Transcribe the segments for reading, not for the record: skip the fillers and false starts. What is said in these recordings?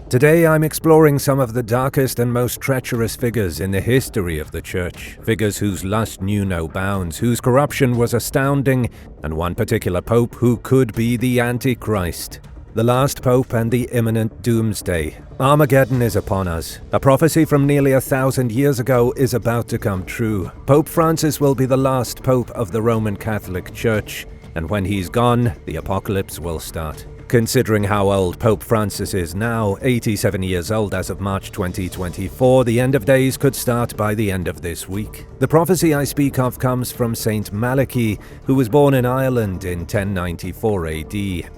Today I'm exploring some of the darkest and most treacherous figures in the history of the Church. Figures whose lust knew no bounds, whose corruption was astounding, and one particular pope who could be the Antichrist. The last pope and the imminent doomsday. Armageddon is upon us. A prophecy from nearly 1,000 years ago is about to come true. Pope Francis will be the last pope of the Roman Catholic Church, and when he's gone, the apocalypse will start. Considering how old Pope Francis is now, 87 years old as of March 2024, the end of days could start by the end of this week. The prophecy I speak of comes from Saint Malachy, who was born in Ireland in 1094 AD.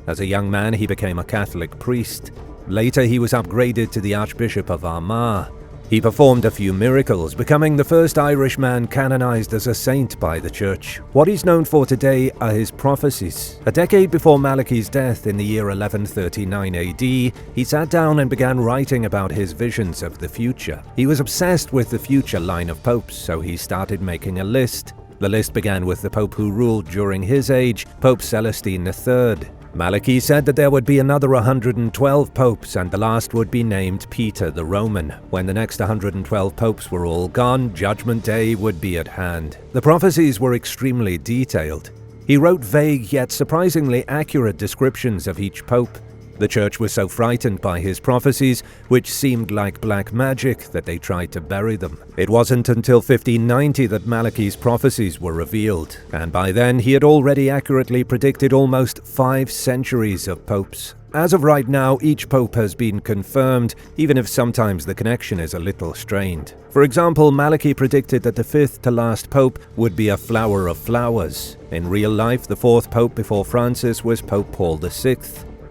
As a young man, he became a Catholic priest. Later, he was upgraded to the Archbishop of Armagh. He performed a few miracles, becoming the first Irish man canonized as a saint by the Church. What he's known for today are his prophecies. A decade before Malachy's death in the year 1139 AD, he sat down and began writing about his visions of the future. He was obsessed with the future line of popes, so he started making a list. The list began with the pope who ruled during his age, Pope Celestine III. Malachy said that there would be another 112 popes and the last would be named Peter the Roman. When the next 112 popes were all gone, Judgment Day would be at hand. The prophecies were extremely detailed. He wrote vague yet surprisingly accurate descriptions of each pope. The Church was so frightened by his prophecies, which seemed like black magic, that they tried to bury them. It wasn't until 1590 that Malachy's prophecies were revealed, and by then he had already accurately predicted almost 5 centuries of popes. As of right now, each pope has been confirmed, even if sometimes the connection is a little strained. For example, Malachy predicted that the 5th to last pope would be a flower of flowers. In real life, the 4th pope before Francis was Pope Paul VI.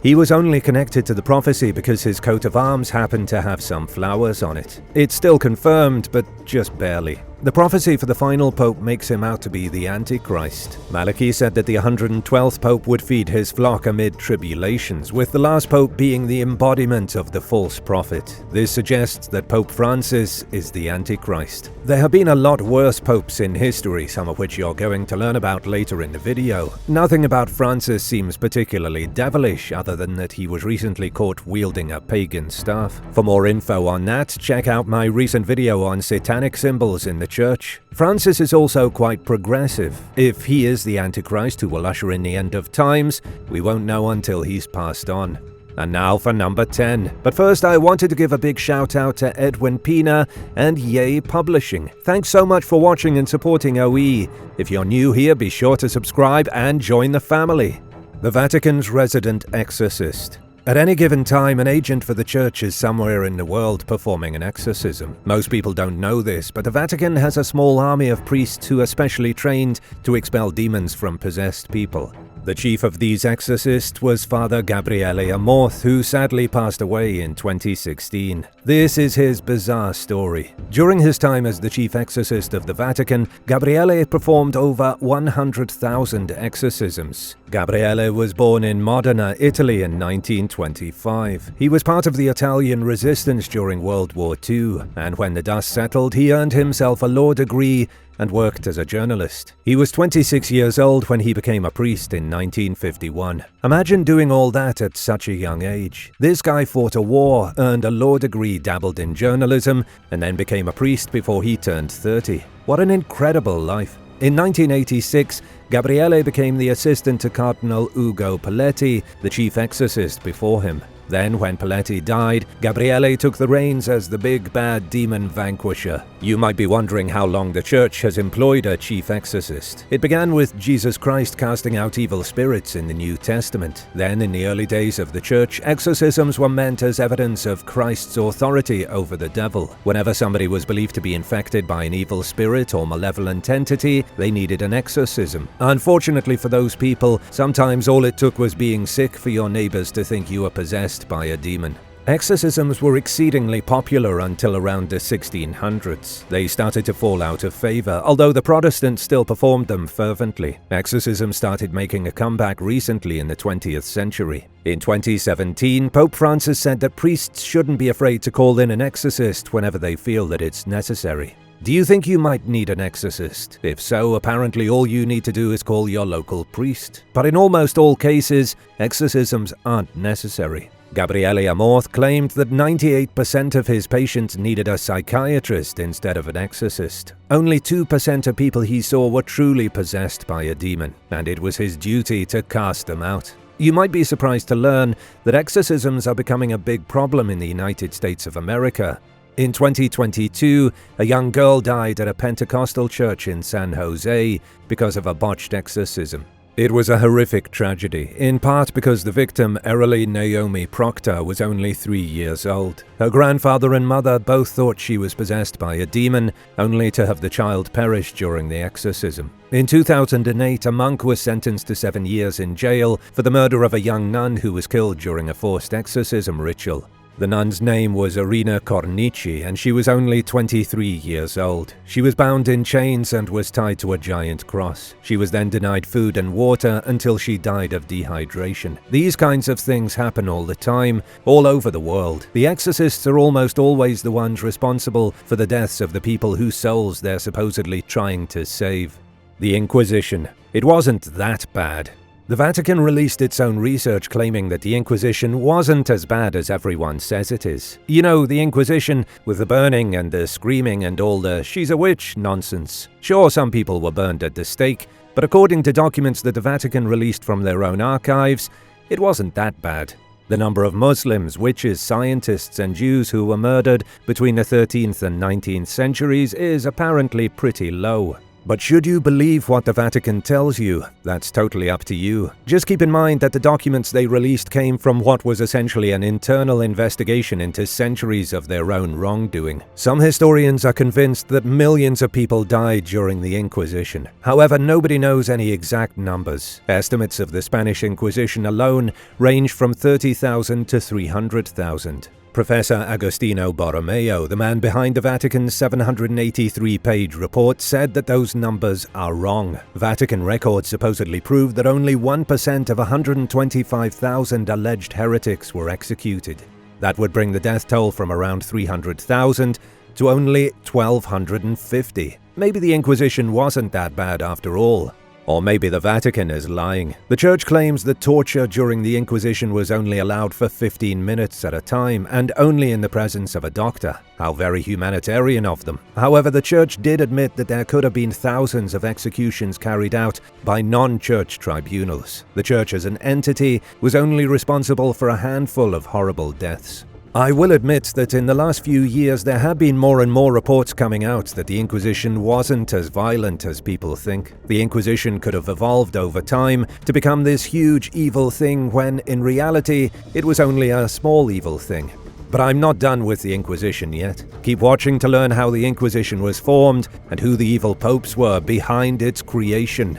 He was only connected to the prophecy because his coat of arms happened to have some flowers on it. It's still confirmed, but just barely. The prophecy for the final pope makes him out to be the Antichrist. Malachy said that the 112th pope would feed his flock amid tribulations, with the last pope being the embodiment of the false prophet. This suggests that Pope Francis is the Antichrist. There have been a lot worse popes in history, some of which you're going to learn about later in the video. Nothing about Francis seems particularly devilish, other than that he was recently caught wielding a pagan staff. For more info on that, check out my recent video on satanic symbols in the Church. Francis is also quite progressive. If he is the Antichrist who will usher in the end of times, we won't know until he's passed on. And now for number 10. But first I wanted to give a big shout out to Edwin Pina and Yay Publishing. Thanks so much for watching and supporting OE. If you're new here, be sure to subscribe and join the family. The Vatican's resident exorcist. At any given time, an agent for the Church is somewhere in the world performing an exorcism. Most people don't know this, but the Vatican has a small army of priests who are specially trained to expel demons from possessed people. The chief of these exorcists was Father Gabriele Amorth, who sadly passed away in 2016. This is his bizarre story. During his time as the chief exorcist of the Vatican, Gabriele performed over 100,000 exorcisms. Gabriele was born in Modena, Italy in 1925. He was part of the Italian resistance during World War II, and when the dust settled, he earned himself a law degree and worked as a journalist. He was 26 years old when he became a priest in 1951. Imagine doing all that at such a young age. This guy fought a war, earned a law degree, dabbled in journalism, and then became a priest before he turned 30. What an incredible life. In 1986, Gabriele became the assistant to Cardinal Ugo Paletti, the chief exorcist before him. Then, when Paletti died, Gabriele took the reins as the big bad demon vanquisher. You might be wondering how long the Church has employed a chief exorcist. It began with Jesus Christ casting out evil spirits in the New Testament. Then, in the early days of the Church, exorcisms were meant as evidence of Christ's authority over the devil. Whenever somebody was believed to be infected by an evil spirit or malevolent entity, they needed an exorcism. Unfortunately for those people, sometimes all it took was being sick for your neighbors to think you were possessed by a demon. Exorcisms were exceedingly popular until around the 1600s. They started to fall out of favor, although the Protestants still performed them fervently. Exorcism started making a comeback recently in the 20th century. In 2017, Pope Francis said that priests shouldn't be afraid to call in an exorcist whenever they feel that it's necessary. Do you think you might need an exorcist? If so, apparently all you need to do is call your local priest. But in almost all cases, exorcisms aren't necessary. Gabriele Amorth claimed that 98% of his patients needed a psychiatrist instead of an exorcist. Only 2% of people he saw were truly possessed by a demon, and it was his duty to cast them out. You might be surprised to learn that exorcisms are becoming a big problem in the United States of America. In 2022, a young girl died at a Pentecostal church in San Jose because of a botched exorcism. It was a horrific tragedy, in part because the victim, Erily Naomi Proctor, was only 3 years old. Her grandfather and mother both thought she was possessed by a demon, only to have the child perish during the exorcism. In 2008, a monk was sentenced to 7 years in jail for the murder of a young nun who was killed during a forced exorcism ritual. The nun's name was Irina Cornici, and she was only 23 years old. She was bound in chains and was tied to a giant cross. She was then denied food and water until she died of dehydration. These kinds of things happen all the time, all over the world. The exorcists are almost always the ones responsible for the deaths of the people whose souls they're supposedly trying to save. The Inquisition. It wasn't that bad. The Vatican released its own research claiming that the Inquisition wasn't as bad as everyone says it is. You know, the Inquisition, with the burning and the screaming and all the "she's a witch" nonsense. Sure, some people were burned at the stake, but according to documents that the Vatican released from their own archives, it wasn't that bad. The number of Muslims, witches, scientists, and Jews who were murdered between the 13th and 19th centuries is apparently pretty low. But should you believe what the Vatican tells you? That's totally up to you. Just keep in mind that the documents they released came from what was essentially an internal investigation into centuries of their own wrongdoing. Some historians are convinced that millions of people died during the Inquisition. However, nobody knows any exact numbers. Estimates of the Spanish Inquisition alone range from 30,000 to 300,000. Professor Agostino Borromeo, the man behind the Vatican's 783-page report, said that those numbers are wrong. Vatican records supposedly prove that only 1% of 125,000 alleged heretics were executed. That would bring the death toll from around 300,000 to only 1,250. Maybe the Inquisition wasn't that bad after all. Or maybe the Vatican is lying. The Church claims that torture during the Inquisition was only allowed for 15 minutes at a time, and only in the presence of a doctor. How very humanitarian of them. However, the Church did admit that there could have been thousands of executions carried out by non-Church tribunals. The Church as an entity was only responsible for a handful of horrible deaths. I will admit that in the last few years there have been more and more reports coming out that the Inquisition wasn't as violent as people think. The Inquisition could have evolved over time to become this huge evil thing when, in reality, it was only a small evil thing. But I'm not done with the Inquisition yet. Keep watching to learn how the Inquisition was formed and who the evil popes were behind its creation.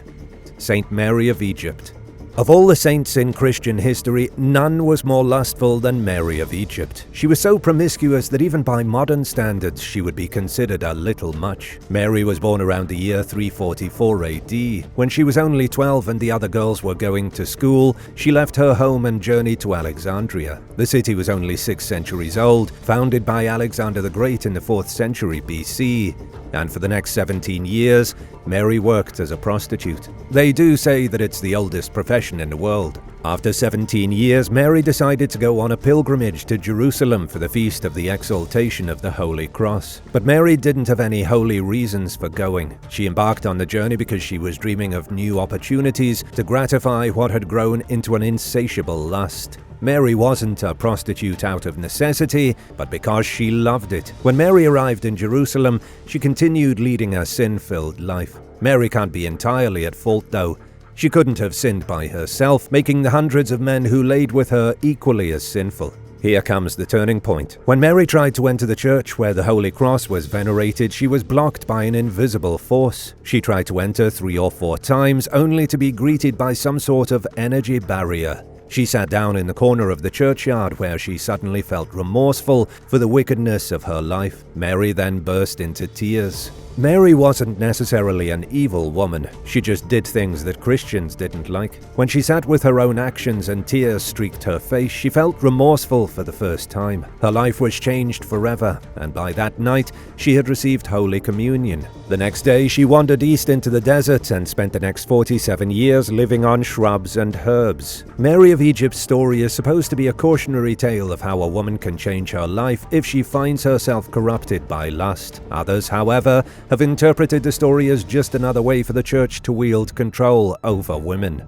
Saint Mary of Egypt. Of all the saints in Christian history, none was more lustful than Mary of Egypt. She was so promiscuous that even by modern standards she would be considered a little much. Mary was born around the year 344 AD. When she was only 12 and the other girls were going to school, she left her home and journeyed to Alexandria. The city was only 6 centuries old, founded by Alexander the Great in the 4th century BC. And for the next 17 years, Mary worked as a prostitute. They do say that it's the oldest profession in the world. After 17 years, Mary decided to go on a pilgrimage to Jerusalem for the feast of the exaltation of the Holy Cross. But Mary didn't have any holy reasons for going. She embarked on the journey because she was dreaming of new opportunities to gratify what had grown into an insatiable lust. Mary wasn't a prostitute out of necessity, but because she loved it. When Mary arrived in Jerusalem, she continued leading a sin-filled life. Mary can't be entirely at fault, though. She couldn't have sinned by herself, making the hundreds of men who laid with her equally as sinful. Here comes the turning point. When Mary tried to enter the church where the Holy Cross was venerated, she was blocked by an invisible force. She tried to enter 3 or 4 times, only to be greeted by some sort of energy barrier. She sat down in the corner of the churchyard where she suddenly felt remorseful for the wickedness of her life. Mary then burst into tears. Mary wasn't necessarily an evil woman. She just did things that Christians didn't like. When she sat with her own actions and tears streaked her face, she felt remorseful for the first time. Her life was changed forever, and by that night, she had received Holy Communion. The next day, she wandered east into the desert and spent the next 47 years living on shrubs and herbs. Mary of of Egypt story is supposed to be a cautionary tale of how a woman can change her life if she finds herself corrupted by lust. Others, however, have interpreted the story as just another way for the church to wield control over women.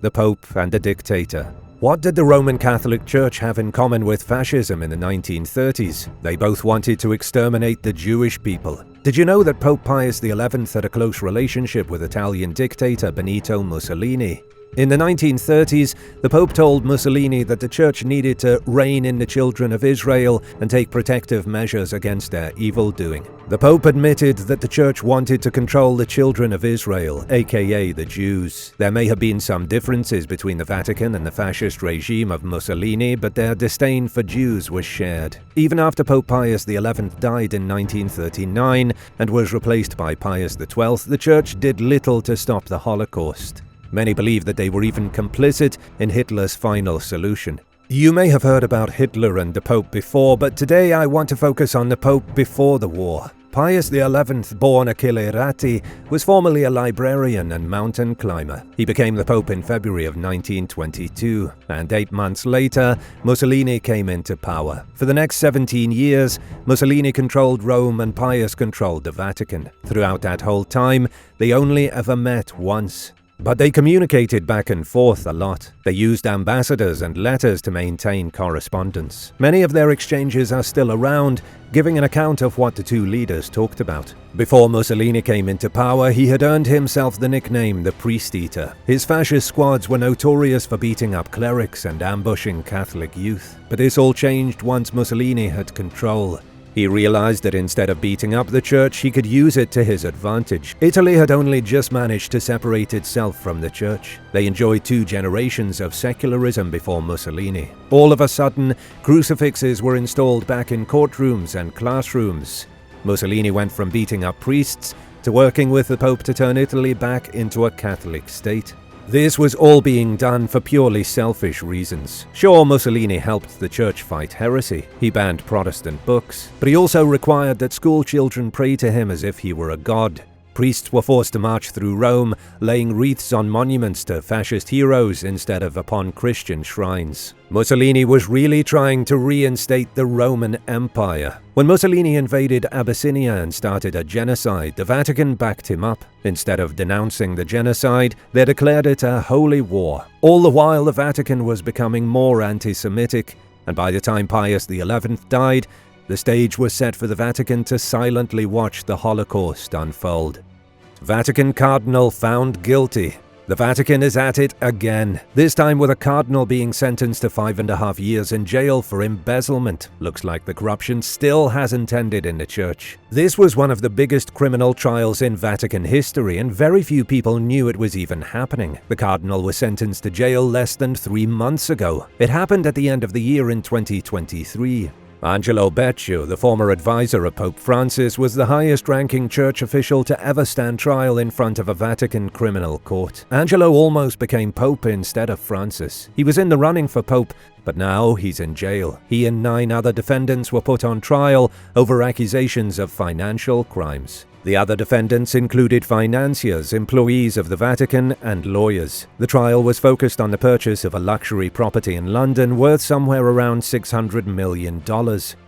The Pope and the dictator. What did the Roman Catholic Church have in common with fascism in the 1930s? They both wanted to exterminate the Jewish people. Did you know that Pope Pius XI had a close relationship with Italian dictator Benito Mussolini? In the 1930s, the Pope told Mussolini that the Church needed to rein in the children of Israel and take protective measures against their evil-doing. The Pope admitted that the Church wanted to control the children of Israel, aka the Jews. There may have been some differences between the Vatican and the fascist regime of Mussolini, but their disdain for Jews was shared. Even after Pope Pius XI died in 1939 and was replaced by Pius XII, the Church did little to stop the Holocaust. Many believe that they were even complicit in Hitler's final solution. You may have heard about Hitler and the Pope before, but today I want to focus on the Pope before the war. Pius XI, born Achille Ratti, was formerly a librarian and mountain climber. He became the Pope in February of 1922, and 8 months later, Mussolini came into power. For the next 17 years, Mussolini controlled Rome and Pius controlled the Vatican. Throughout that whole time, they only ever met once. But they communicated back and forth a lot. They used ambassadors and letters to maintain correspondence. Many of their exchanges are still around, giving an account of what the two leaders talked about. Before Mussolini came into power, he had earned himself the nickname the Priest Eater. His fascist squads were notorious for beating up clerics and ambushing Catholic youth. But this all changed once Mussolini had control. He realized that instead of beating up the church, he could use it to his advantage. Italy had only just managed to separate itself from the church. They enjoyed 2 generations of secularism before Mussolini. All of a sudden, crucifixes were installed back in courtrooms and classrooms. Mussolini went from beating up priests to working with the Pope to turn Italy back into a Catholic state. This was all being done for purely selfish reasons. Sure, Mussolini helped the church fight heresy. He banned Protestant books, but he also required that school children pray to him as if he were a god. Priests were forced to march through Rome, laying wreaths on monuments to fascist heroes instead of upon Christian shrines. Mussolini was really trying to reinstate the Roman Empire. When Mussolini invaded Abyssinia and started a genocide, the Vatican backed him up. Instead of denouncing the genocide, they declared it a holy war. All the while, the Vatican was becoming more anti-Semitic, and by the time Pius XI died, the stage was set for the Vatican to silently watch the Holocaust unfold. Vatican Cardinal found guilty. The Vatican is at it again, this time with a cardinal being sentenced to 5.5 years in jail for embezzlement. Looks like the corruption still hasn't ended in the church. This was one of the biggest criminal trials in Vatican history, and very few people knew it was even happening. The cardinal was sentenced to jail less than 3 months ago. It happened at the end of the year in 2023. Angelo Beccio, the former advisor of Pope Francis, was the highest-ranking church official to ever stand trial in front of a Vatican criminal court. Angelo almost became Pope instead of Francis. He was in the running for Pope, but now he's in jail. He and 9 other defendants were put on trial over accusations of financial crimes. The other defendants included financiers, employees of the Vatican, and lawyers. The trial was focused on the purchase of a luxury property in London worth somewhere around $600 million.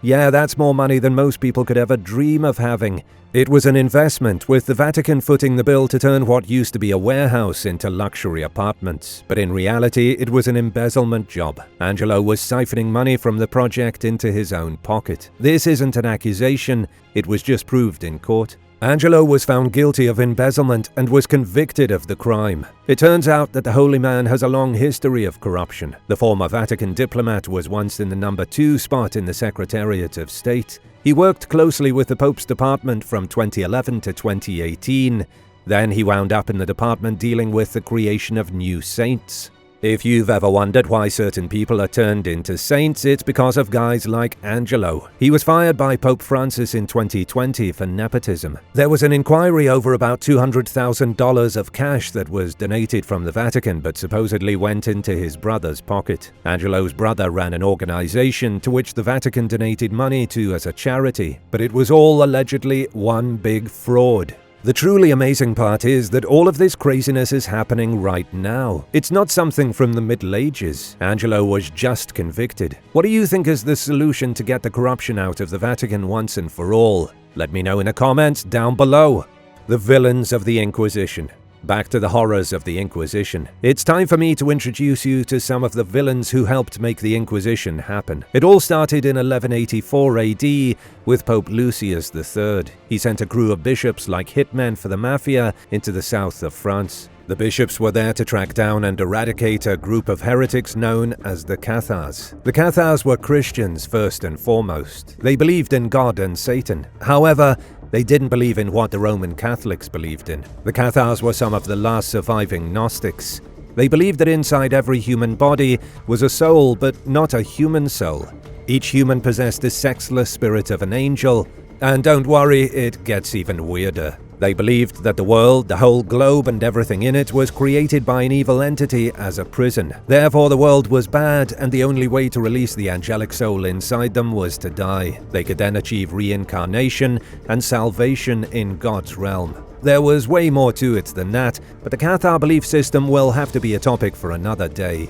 Yeah, that's more money than most people could ever dream of having. It was an investment, with the Vatican footing the bill to turn what used to be a warehouse into luxury apartments. But in reality, it was an embezzlement job. Angelo was siphoning money from the project into his own pocket. This isn't an accusation, it was just proved in court. Angelo was found guilty of embezzlement and was convicted of the crime. It turns out that the holy man has a long history of corruption. The former Vatican diplomat was once in the number 2 spot in the Secretariat of State. He worked closely with the Pope's department from 2011 to 2018. Then he wound up in the department dealing with the creation of new saints. If you've ever wondered why certain people are turned into saints, it's because of guys like Angelo. He was fired by Pope Francis in 2020 for nepotism. There was an inquiry over about $200,000 of cash that was donated from the Vatican but supposedly went into his brother's pocket. Angelo's brother ran an organization to which the Vatican donated money to as a charity, but it was all allegedly one big fraud. The truly amazing part is that all of this craziness is happening right now. It's not something from the Middle Ages. Angelo was just convicted. What do you think is the solution to get the corruption out of the Vatican once and for all? Let me know in the comments down below. The villains of the Inquisition. Back to the horrors of the Inquisition. It's time for me to introduce you to some of the villains who helped make the Inquisition happen. It all started in 1184 AD with Pope Lucius III. He sent a crew of bishops like hitmen for the mafia into the south of France. The bishops were there to track down and eradicate a group of heretics known as the Cathars. The Cathars were Christians first and foremost. They believed in God and Satan. However, they didn't believe in what the Roman Catholics believed in. The Cathars were some of the last surviving Gnostics. They believed that inside every human body was a soul, but not a human soul. Each human possessed the sexless spirit of an angel. And don't worry, it gets even weirder. They believed that the world, the whole globe and everything in it was created by an evil entity as a prison. Therefore the world was bad, and the only way to release the angelic soul inside them was to die. They could then achieve reincarnation and salvation in God's realm. There was way more to it than that, but the Cathar belief system will have to be a topic for another day.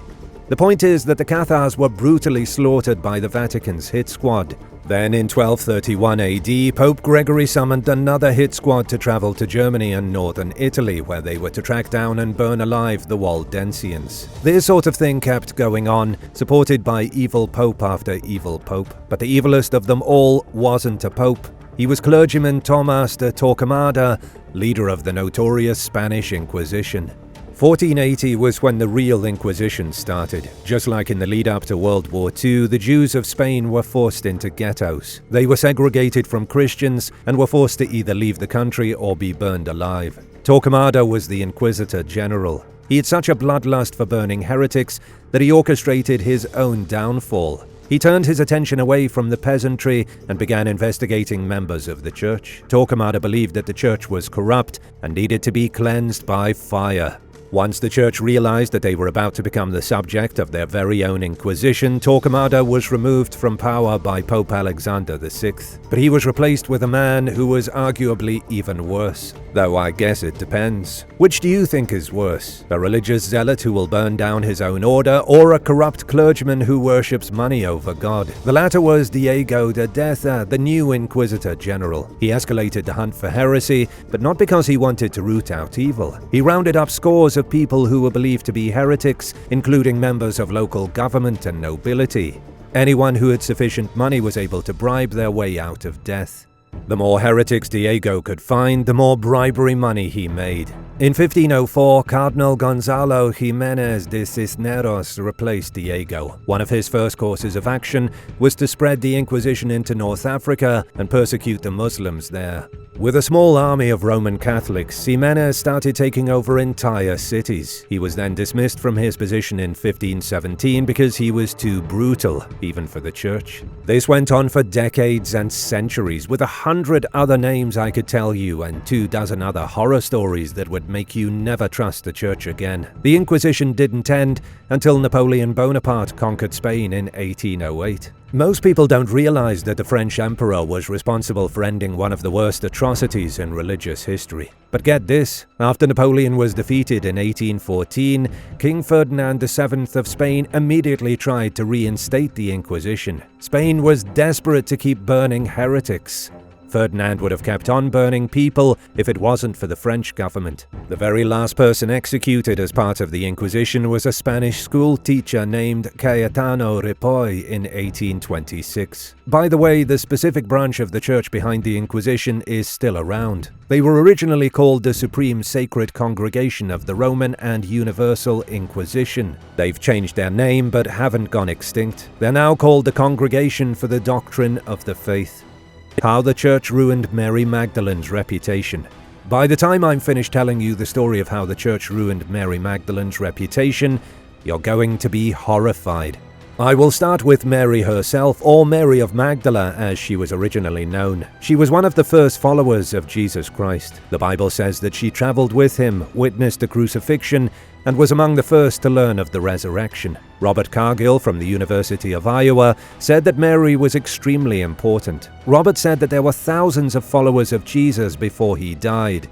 The point is that the Cathars were brutally slaughtered by the Vatican's hit squad. Then in 1231 AD, Pope Gregory summoned another hit squad to travel to Germany and northern Italy, where they were to track down and burn alive the Waldensians. This sort of thing kept going on, supported by evil pope after evil pope. But the evilest of them all wasn't a pope. He was clergyman Tomás de Torquemada, leader of the notorious Spanish Inquisition. 1480 was when the real Inquisition started. Just like in the lead-up to World War II, the Jews of Spain were forced into ghettos. They were segregated from Christians and were forced to either leave the country or be burned alive. Torquemada was the Inquisitor General. He had such a bloodlust for burning heretics that he orchestrated his own downfall. He turned his attention away from the peasantry and began investigating members of the church. Torquemada believed that the church was corrupt and needed to be cleansed by fire. Once the church realized that they were about to become the subject of their very own Inquisition, Torquemada was removed from power by Pope Alexander VI. But he was replaced with a man who was arguably even worse. Though I guess it depends. Which do you think is worse? A religious zealot who will burn down his own order, or a corrupt clergyman who worships money over God? The latter was Diego de Deza, the new Inquisitor General. He escalated the hunt for heresy, but not because he wanted to root out evil. He rounded up scores of people who were believed to be heretics, including members of local government and nobility. Anyone who had sufficient money was able to bribe their way out of death. The more heretics Diego could find, the more bribery money he made. In 1504, Cardinal Gonzalo Jiménez de Cisneros replaced Diego. One of his first courses of action was to spread the Inquisition into North Africa and persecute the Muslims there. With a small army of Roman Catholics, Jiménez started taking over entire cities. He was then dismissed from his position in 1517 because he was too brutal, even for the church. This went on for decades and centuries, with 100 other names I could tell you and 24 other horror stories that would make you never trust the church again. The Inquisition didn't end until Napoleon Bonaparte conquered Spain in 1808. Most people don't realize that the French emperor was responsible for ending one of the worst atrocities in religious history. But get this, after Napoleon was defeated in 1814, King Ferdinand VII of Spain immediately tried to reinstate the Inquisition. Spain was desperate to keep burning heretics. Ferdinand would have kept on burning people if it wasn't for the French government. The very last person executed as part of the Inquisition was a Spanish school teacher named Cayetano Ripoll in 1826. By the way, the specific branch of the church behind the Inquisition is still around. They were originally called the Supreme Sacred Congregation of the Roman and Universal Inquisition. They've changed their name but haven't gone extinct. They're now called the Congregation for the Doctrine of the Faith. How the church ruined Mary Magdalene's reputation. By the time I'm finished telling you the story of how the church ruined Mary Magdalene's reputation, you're going to be horrified. I will start with Mary herself, or Mary of Magdala as she was originally known. She was one of the first followers of Jesus Christ. The Bible says that she traveled with him, witnessed the crucifixion, and was among the first to learn of the resurrection. Robert Cargill from the University of Iowa said that Mary was extremely important. Robert said that there were thousands of followers of Jesus before he died.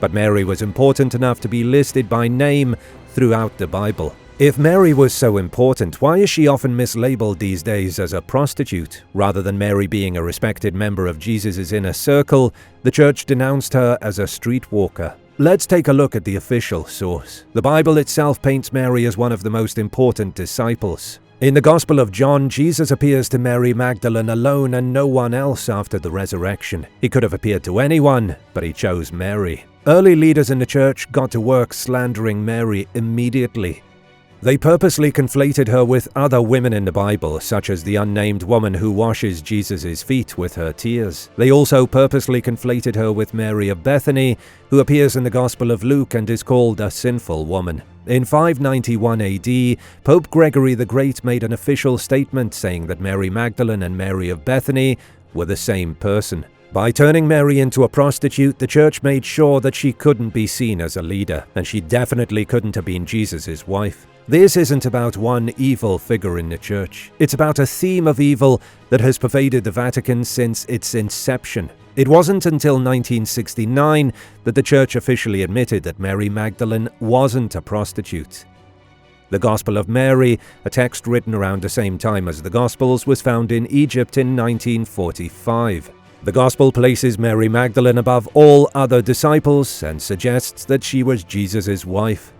but Mary was important enough to be listed by name throughout the Bible. If Mary was so important, why is she often mislabeled these days as a prostitute? Rather than Mary being a respected member of Jesus' inner circle, the church denounced her as a streetwalker. Let's take a look at the official source. The Bible itself paints Mary as one of the most important disciples. In the Gospel of John, Jesus appears to Mary Magdalene alone and no one else after the resurrection. He could have appeared to anyone, but he chose Mary. Early leaders in the church got to work slandering Mary immediately. They purposely conflated her with other women in the Bible, such as the unnamed woman who washes Jesus' feet with her tears. They also purposely conflated her with Mary of Bethany, who appears in the Gospel of Luke and is called a sinful woman. In 591 AD, Pope Gregory the Great made an official statement saying that Mary Magdalene and Mary of Bethany were the same person. By turning Mary into a prostitute, the church made sure that she couldn't be seen as a leader, and she definitely couldn't have been Jesus' wife. This isn't about one evil figure in the church. It's about a theme of evil that has pervaded the Vatican since its inception. It wasn't until 1969 that the church officially admitted that Mary Magdalene wasn't a prostitute. The Gospel of Mary, a text written around the same time as the Gospels, was found in Egypt in 1945. The Gospel places Mary Magdalene above all other disciples and suggests that she was Jesus' wife.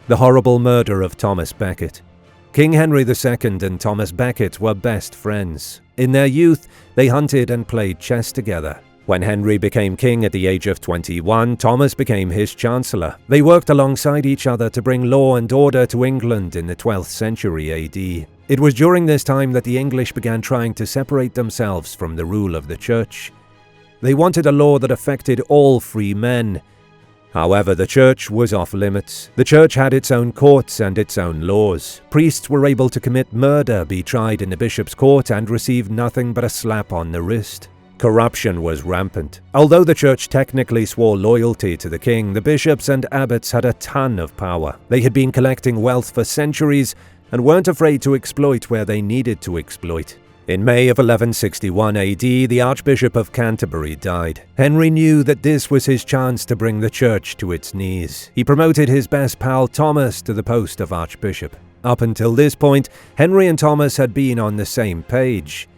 The horrible murder of Thomas Beckett. King Henry II and Thomas Beckett were best friends. In their youth, they hunted and played chess together. When Henry became king at the age of 21, Thomas became his chancellor. They worked alongside each other to bring law and order to England in the 12th century AD. It was during this time that the English began trying to separate themselves from the rule of the church. They wanted a law that affected all free men. However, the church was off limits. The church had its own courts and its own laws. Priests were able to commit murder, be tried in the bishop's court, and receive nothing but a slap on the wrist. Corruption was rampant. Although the church technically swore loyalty to the king, the bishops and abbots had a ton of power. They had been collecting wealth for centuries and weren't afraid to exploit where they needed to exploit. In May of 1161 AD, the Archbishop of Canterbury died. Henry knew that this was his chance to bring the church to its knees. He promoted his best pal Thomas to the post of Archbishop. Up until this point, Henry and Thomas had been on the same page.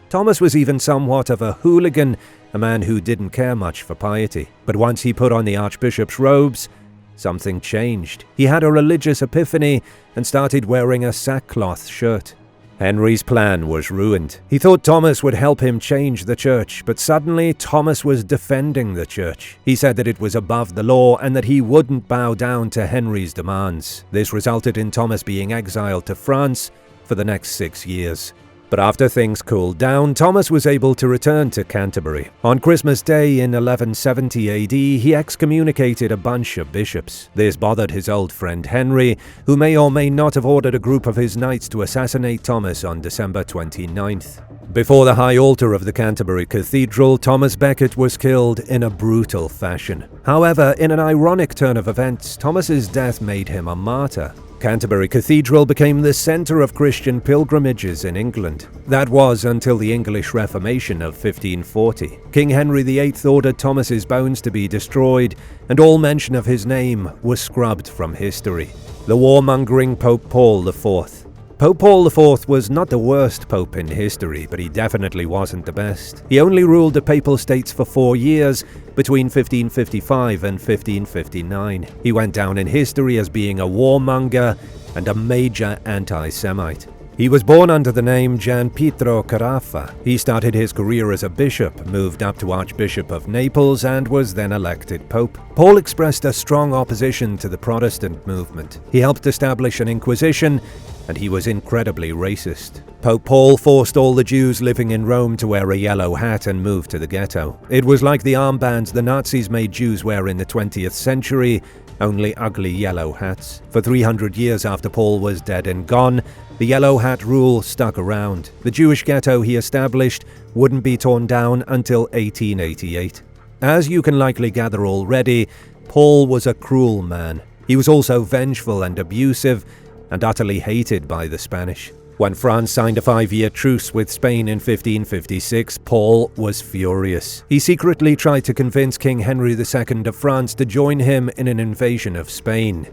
Thomas was even somewhat of a hooligan, a man who didn't care much for piety. But once he put on the Archbishop's robes, something changed. He had a religious epiphany and started wearing a sackcloth shirt. Henry's plan was ruined. He thought Thomas would help him change the church, but suddenly Thomas was defending the church. He said that it was above the law and that he wouldn't bow down to Henry's demands. This resulted in Thomas being exiled to France for the next 6 years. But after things cooled down, Thomas was able to return to Canterbury. On Christmas Day in 1170 AD, he excommunicated a bunch of bishops. This bothered his old friend Henry, who may or may not have ordered a group of his knights to assassinate Thomas on December 29th. Before the high altar of the Canterbury Cathedral, Thomas Becket was killed in a brutal fashion. However, in an ironic turn of events, Thomas's death made him a martyr. Canterbury Cathedral became the centre of Christian pilgrimages in England. That was until the English Reformation of 1540. King Henry VIII ordered Thomas's bones to be destroyed, and all mention of his name was scrubbed from history. The warmongering Pope Paul IV. Pope Paul IV was not the worst pope in history, but he definitely wasn't the best. He only ruled the Papal States for 4 years, between 1555 and 1559. He went down in history as being a warmonger and a major anti-Semite. He was born under the name Gian Pietro Carafa. He started his career as a bishop, moved up to Archbishop of Naples, and was then elected Pope. Paul expressed a strong opposition to the Protestant movement. He helped establish an Inquisition, and he was incredibly racist. Pope Paul forced all the Jews living in Rome to wear a yellow hat and move to the ghetto. It was like the armbands the Nazis made Jews wear in the 20th century, only ugly yellow hats. For 300 years after Paul was dead and gone, the yellow hat rule stuck around. The Jewish ghetto he established wouldn't be torn down until 1888. As you can likely gather already, Paul was a cruel man. He was also vengeful and abusive, and utterly hated by the Spanish. When France signed a 5-year truce with Spain in 1556, Paul was furious. He secretly tried to convince King Henry II of France to join him in an invasion of Spain.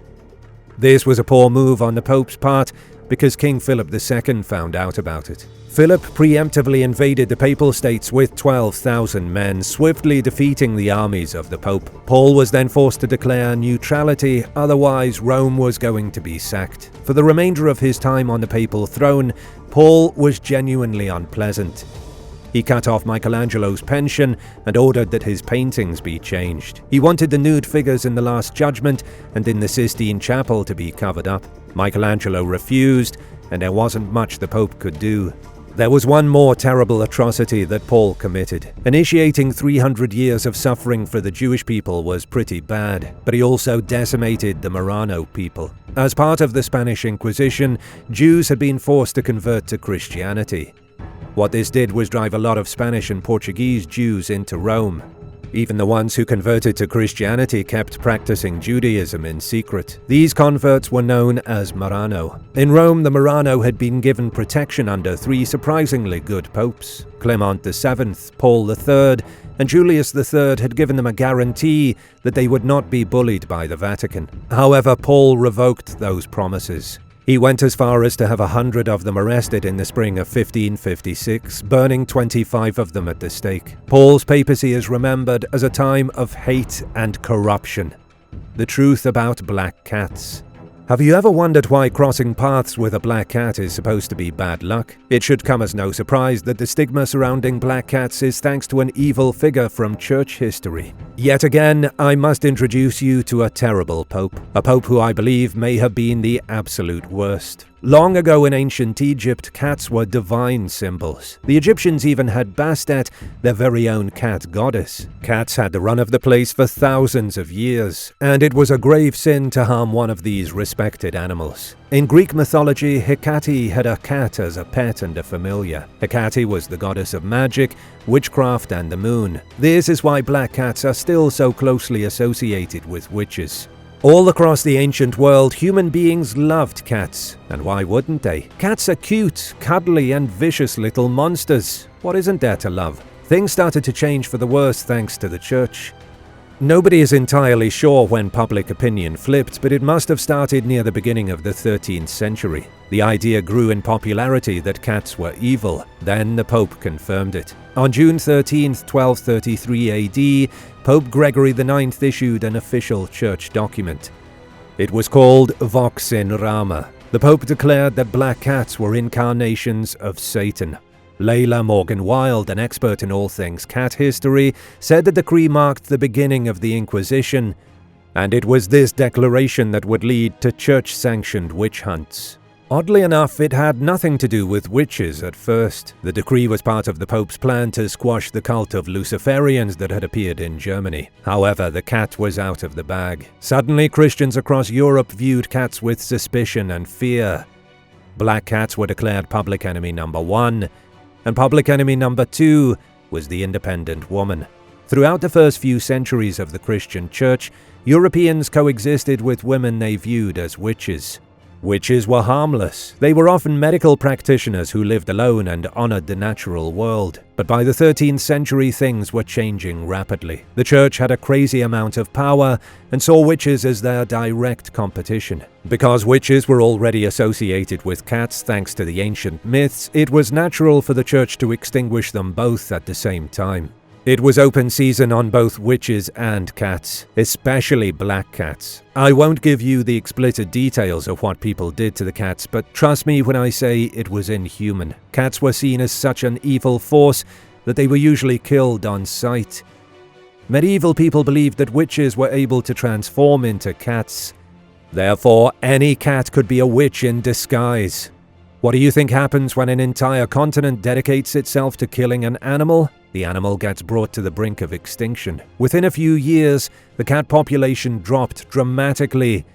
This was a poor move on the Pope's part because King Philip II found out about it. Philip preemptively invaded the Papal States with 12,000 men, swiftly defeating the armies of the Pope. Paul was then forced to declare neutrality, otherwise Rome was going to be sacked. For the remainder of his time on the papal throne, Paul was genuinely unpleasant. He cut off Michelangelo's pension and ordered that his paintings be changed. He wanted the nude figures in the Last Judgment and in the Sistine Chapel to be covered up. Michelangelo refused, and there wasn't much the Pope could do. There was one more terrible atrocity that Paul committed. Initiating 300 years of suffering for the Jewish people was pretty bad, but he also decimated the Marrano people. As part of the Spanish Inquisition, Jews had been forced to convert to Christianity. What this did was drive a lot of Spanish and Portuguese Jews into Rome. Even the ones who converted to Christianity kept practicing Judaism in secret. These converts were known as Marrano. In Rome, the Marrano had been given protection under 3 surprisingly good popes. Clement VII, Paul III, and Julius III had given them a guarantee that they would not be bullied by the Vatican. However, Paul revoked those promises. He went as far as to have 100 of them arrested in the spring of 1556, burning 25 of them at the stake. Paul's papacy is remembered as a time of hate and corruption. The truth about black cats. Have you ever wondered why crossing paths with a black cat is supposed to be bad luck? It should come as no surprise that the stigma surrounding black cats is thanks to an evil figure from church history. Yet again, I must introduce you to a terrible pope. A pope who I believe may have been the absolute worst. Long ago in ancient Egypt, cats were divine symbols. The Egyptians even had Bastet, their very own cat goddess. Cats had the run of the place for thousands of years, and it was a grave sin to harm one of these respected animals. In Greek mythology, Hecate had a cat as a pet and a familiar. Hecate was the goddess of magic, witchcraft, and the moon. This is why black cats are still so closely associated with witches. All across the ancient world, human beings loved cats. And why wouldn't they? Cats are cute, cuddly, and vicious little monsters. What isn't there to love? Things started to change for the worse thanks to the church. Nobody is entirely sure when public opinion flipped, but it must have started near the beginning of the 13th century. The idea grew in popularity that cats were evil. Then the Pope confirmed it. On June 13, 1233 AD, Pope Gregory IX issued an official church document. It was called Vox in Rama. The Pope declared that black cats were incarnations of Satan. Layla Morgan Wilde, an expert in all things cat history, said the decree marked the beginning of the Inquisition, and it was this declaration that would lead to church-sanctioned witch hunts. Oddly enough, it had nothing to do with witches at first. The decree was part of the Pope's plan to squash the cult of Luciferians that had appeared in Germany. However, the cat was out of the bag. Suddenly, Christians across Europe viewed cats with suspicion and fear. Black cats were declared public enemy number 1, and public enemy number 2 was the independent woman. Throughout the first few centuries of the Christian Church, Europeans coexisted with women they viewed as witches. Witches were harmless. They were often medical practitioners who lived alone and honored the natural world. But by the 13th century, things were changing rapidly. The church had a crazy amount of power and saw witches as their direct competition. Because witches were already associated with cats thanks to the ancient myths, it was natural for the church to extinguish them both at the same time. It was open season on both witches and cats, especially black cats. I won't give you the explicit details of what people did to the cats, but trust me when I say it was inhuman. Cats were seen as such an evil force that they were usually killed on sight. Medieval people believed that witches were able to transform into cats. Therefore, any cat could be a witch in disguise. What do you think happens when an entire continent dedicates itself to killing an animal? The animal gets brought to the brink of extinction. Within a few years, the cat population dropped dramatically,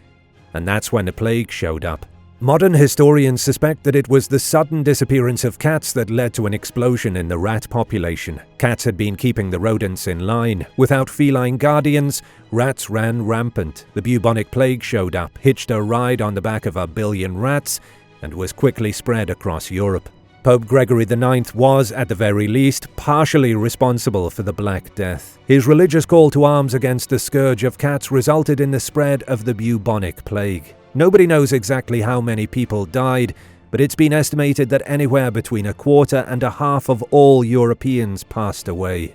and that's when the plague showed up. Modern historians suspect that it was the sudden disappearance of cats that led to an explosion in the rat population. Cats had been keeping the rodents in line. Without feline guardians, rats ran rampant. The bubonic plague showed up, hitched a ride on the back of 1 billion rats, and was quickly spread across Europe. Pope Gregory IX was, at the very least, partially responsible for the Black Death. His religious call to arms against the scourge of cats resulted in the spread of the bubonic plague. Nobody knows exactly how many people died, but it's been estimated that anywhere between a quarter and a half of all Europeans passed away.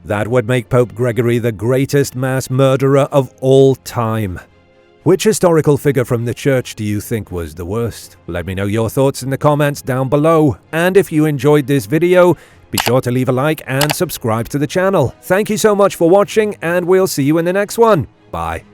That would make Pope Gregory the greatest mass murderer of all time. Which historical figure from the church do you think was the worst? Let me know your thoughts in the comments down below. And if you enjoyed this video, be sure to leave a like and subscribe to the channel. Thank you so much for watching, and we'll see you in the next one. Bye.